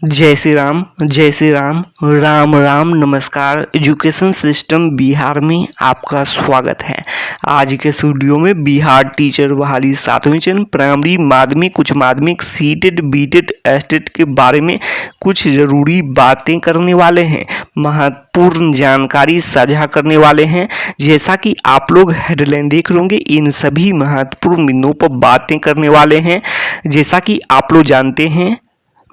जय श्री राम, राम राम, नमस्कार। Education system Bihar में आपका स्वागत है। आज के वीडियो में बिहार टीचर बहाली 7वीं चरण प्राइमरी, माध्यमिक, उच्च माध्यमिक, सीटेट, बीटेट, एस्टेट के बारे में कुछ ज़रूरी बातें करने वाले हैं, महत्वपूर्ण जानकारी साझा करने वाले हैं। जैसा कि आप लोग हेडलाइन देख होंगे, इन सभी महत्वपूर्ण बिंदुओं पर बातें करने वाले हैं। जैसा कि आप लोग जानते हैं,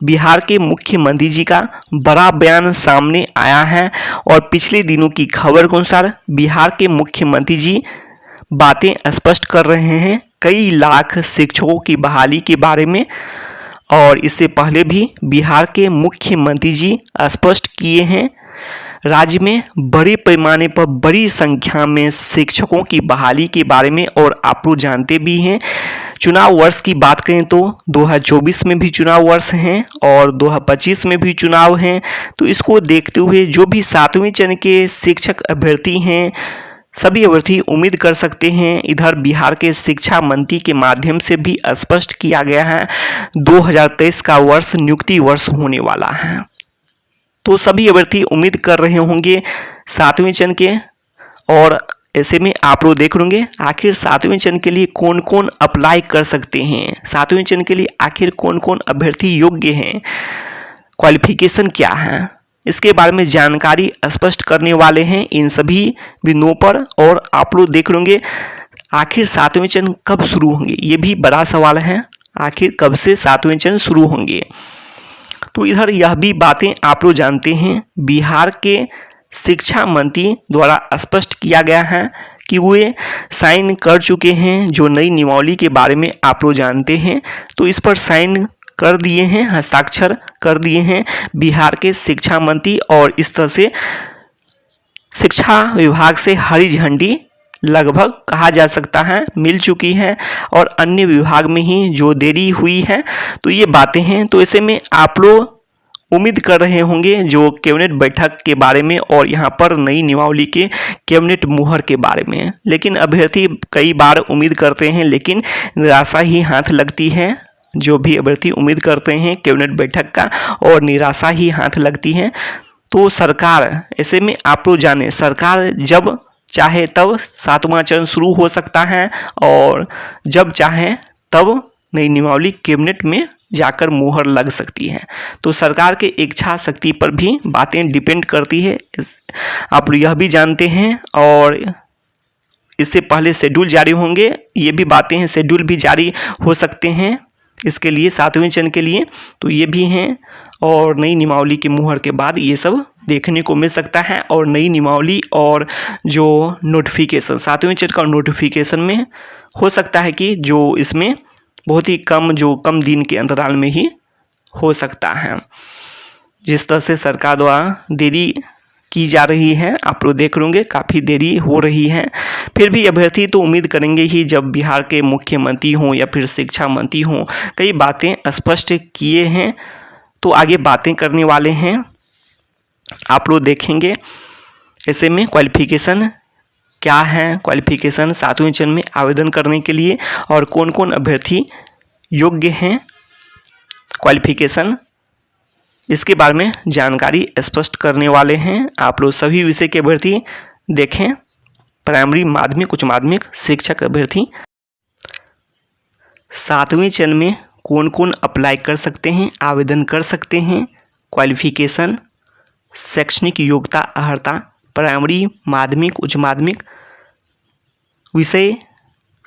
बिहार के मुख्यमंत्री जी का बड़ा बयान सामने आया है और पिछले दिनों की खबर के अनुसार बिहार के मुख्यमंत्री जी बातें स्पष्ट कर रहे हैं कई लाख शिक्षकों की बहाली के बारे में। और इससे पहले भी बिहार के मुख्यमंत्री जी स्पष्ट किए हैं राज्य में बड़े पैमाने पर बड़ी संख्या में शिक्षकों की बहाली के बारे में। और आप लोग जानते भी हैं, चुनाव वर्ष की बात करें तो 2024 में भी चुनाव वर्ष हैं और 2025 में भी चुनाव हैं। तो इसको देखते हुए जो भी 7वीं चरण के शिक्षक अभ्यर्थी हैं, सभी अभ्यर्थी उम्मीद कर सकते हैं। इधर बिहार के शिक्षा मंत्री के माध्यम से भी स्पष्ट किया गया है 2023 का वर्ष नियुक्ति वर्ष होने वाला है। तो सभी अभ्यर्थी उम्मीद कर रहे होंगे 7वीं चरण के। और ऐसे में आप लोग देख होंगे आखिर 7वीं चरण के लिए कौन कौन अप्लाई कर सकते हैं, 7वीं चरण के लिए आखिर कौन कौन अभ्यर्थी योग्य हैं, क्वालिफिकेशन क्या है, इसके बारे में जानकारी स्पष्ट करने वाले हैं इन सभी बिंदुओं पर। और आप लोग देख होंगे आखिर 7वीं चरण कब शुरू होंगे, ये भी बड़ा सवाल है, आखिर कब से 7वीं चरण शुरू होंगे। तो इधर यह भी बातें आप लोग जानते हैं, बिहार के शिक्षा मंत्री द्वारा स्पष्ट किया गया है कि वे साइन कर चुके हैं। जो नई नियमावली के बारे में आप लोग जानते हैं, तो इस पर साइन कर दिए हैं, हस्ताक्षर कर दिए हैं बिहार के शिक्षा मंत्री। और इस तरह से शिक्षा विभाग से हरी झंडी लगभग कहा जा सकता है मिल चुकी है। और अन्य विभाग में ही जो देरी हुई है, तो ये बातें हैं। तो ऐसे में आप लोग उम्मीद कर रहे होंगे जो कैबिनेट बैठक के बारे में और यहाँ पर नई नियमावली के कैबिनेट मुहर के बारे में। लेकिन अभ्यर्थी कई बार उम्मीद करते हैं, लेकिन निराशा ही हाथ लगती है। जो भी अभ्यर्थी उम्मीद करते हैं कैबिनेट बैठक का और निराशा ही हाथ लगती है। तो सरकार, ऐसे में आप लोग जाने, सरकार जब चाहे तब 7वां चरण शुरू हो सकता है और जब चाहे तब नई नियमावली कैबिनेट में जाकर मुहर लग सकती है। तो सरकार के इच्छा शक्ति पर भी बातें डिपेंड करती है, आप यह भी जानते हैं। और इससे पहले शेड्यूल जारी होंगे, ये भी बातें हैं, शेड्यूल भी जारी हो सकते हैं इसके लिए 7वीं चरण के लिए, तो ये भी हैं। और नई नियमावली के मुहर के बाद ये सब देखने को मिल सकता है। और नई नियमावली और जो नोटिफिकेशन 7वीं चरण का नोटिफिकेशन में हो सकता है कि जो इसमें बहुत ही कम दिन के अंतराल में ही हो सकता है। जिस तरह से सरकार द्वारा देरी की जा रही है, आप लोग देख होंगे काफ़ी देरी हो रही है। फिर भी अभ्यर्थी तो उम्मीद करेंगे ही, जब बिहार के मुख्यमंत्री हों या फिर शिक्षा मंत्री हों, कई बातें स्पष्ट किए हैं तो आगे बातें करने वाले हैं, आप लोग देखेंगे। ऐसे में क्वालिफिकेशन क्या है, क्वालिफिकेशन 7वीं चरण में आवेदन करने के लिए और कौन कौन अभ्यर्थी योग्य हैं, क्वालिफिकेशन, इसके बारे में जानकारी स्पष्ट करने वाले हैं। आप लोग सभी विषय के अभ्यर्थी देखें, प्राइमरी, माध्यमिक, उच्च माध्यमिक शिक्षक अभ्यर्थी 7वीं चरण में कौन कौन अप्लाई कर सकते हैं, आवेदन कर सकते हैं, क्वालिफिकेशन, शैक्षणिक योग्यता अर्हता, प्राइमरी, माध्यमिक, उच्च माध्यमिक विषय।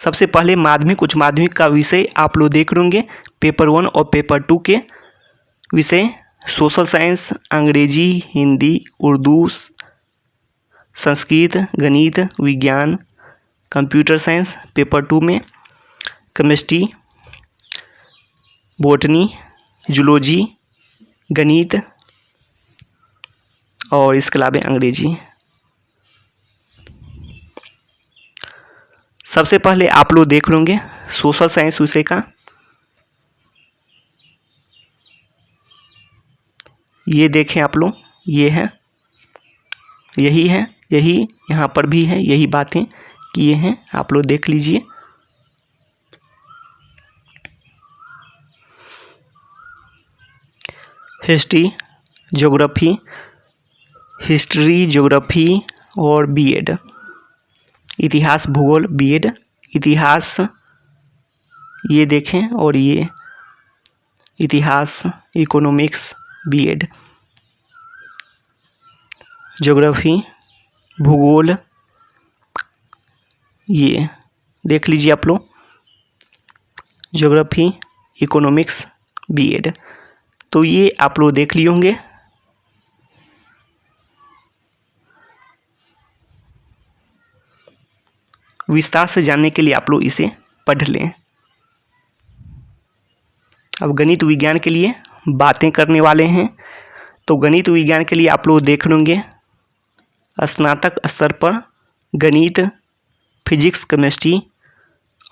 सबसे पहले माध्यमिक उच्च माध्यमिक का विषय आप लोग देख होंगे, पेपर 1 और पेपर 2 के विषय सोशल साइंस, अंग्रेजी, हिंदी, उर्दू, संस्कृत, गणित, विज्ञान, कंप्यूटर साइंस। पेपर 2 में केमिस्ट्री, बॉटनी, जूलॉजी, गणित और इसके अलावा अंग्रेजी। सबसे पहले आप लोग देख होंगे सोशल साइंस विषय का, ये देखें आप लोग, ये है, यही है, यही यहाँ पर भी है, यही बातें किए हैं, आप लोग देख लीजिए। हिस्ट्री ज्योग्राफी और बीएड। इतिहास भूगोल बीएड, इतिहास ये देखें, और ये इतिहास इकोनॉमिक्स बीएड। ज्योग्राफी भूगोल ये देख लीजिए आप लोग, ज्योग्राफी इकोनॉमिक्स बीएड। तो ये आप लोग देख लिए होंगे। विस्तार से जानने के लिए आप लोग इसे पढ़ लें। अब गणित विज्ञान के लिए बातें करने वाले हैं। तो गणित विज्ञान के लिए आप लोग देख लेंगे स्नातक स्तर पर गणित, फिजिक्स, केमिस्ट्री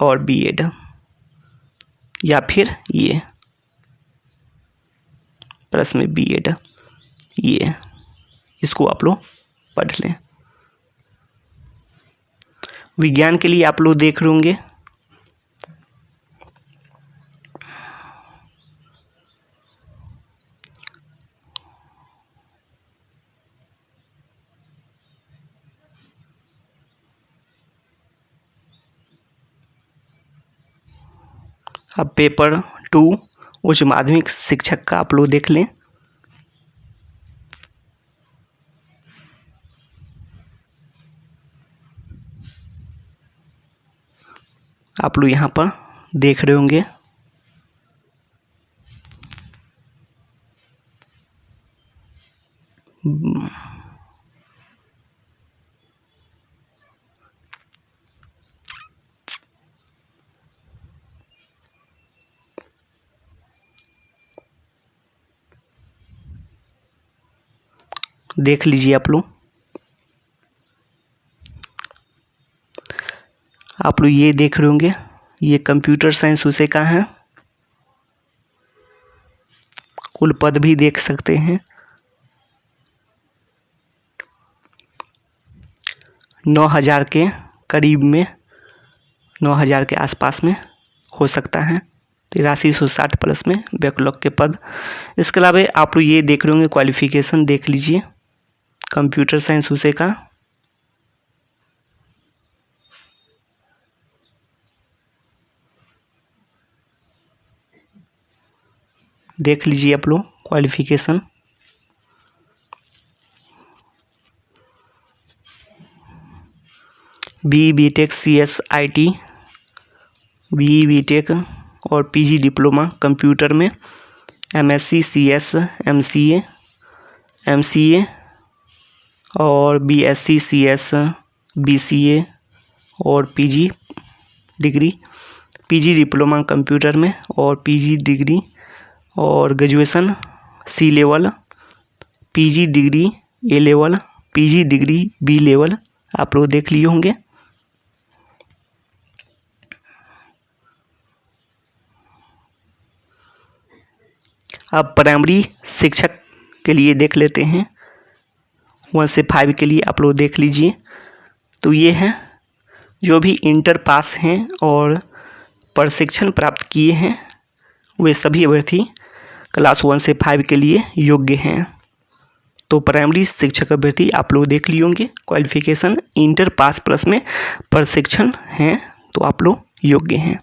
और बीएड, या फिर ये प्लस में बीएड, ये इसको आप लोग पढ़ लें। विज्ञान के लिए आप लोग देख लेंगे अब पेपर 2 उच्च माध्यमिक शिक्षक का आप लोग देख लें। आप लोग यहाँ पर देख रहे होंगे देख लीजिए आप लोग ये देख रहे होंगे, ये कंप्यूटर साइंस विषय का है। कुल पद भी देख सकते हैं, 9,000 के करीब में, 9,000 के आसपास में हो सकता है। 8360 प्लस में बैकलॉग के पद। इसके अलावा आप लोग ये देख रहे होंगे क्वालिफिकेशन देख लीजिए कंप्यूटर साइंस विषय का। देख लीजिए आप लोग qualification. BTech CS IT, BTech और PG डिप्लोमा कंप्यूटर में, MSc CS MCA और BSc CS BCA और PG degree, PG diploma computer में और PG डिग्री और graduation C level, PG degree A level, PG degree B level आप लोग देख लिए होंगे। अब प्राइमरी शिक्षक के लिए देख लेते हैं, 1 से 5 के लिए आप लोग देख लीजिए। तो ये हैं जो भी इंटर पास हैं और प्रशिक्षण प्राप्त किए हैं, वे सभी अभ्यर्थी क्लास 1 से 5 के लिए योग्य हैं। तो प्राइमरी शिक्षक अभ्यर्थी आप लोग देख लिए होंगे, क्वालिफिकेशन इंटर पास प्लस में प्रशिक्षण हैं, तो आप लोग योग्य हैं।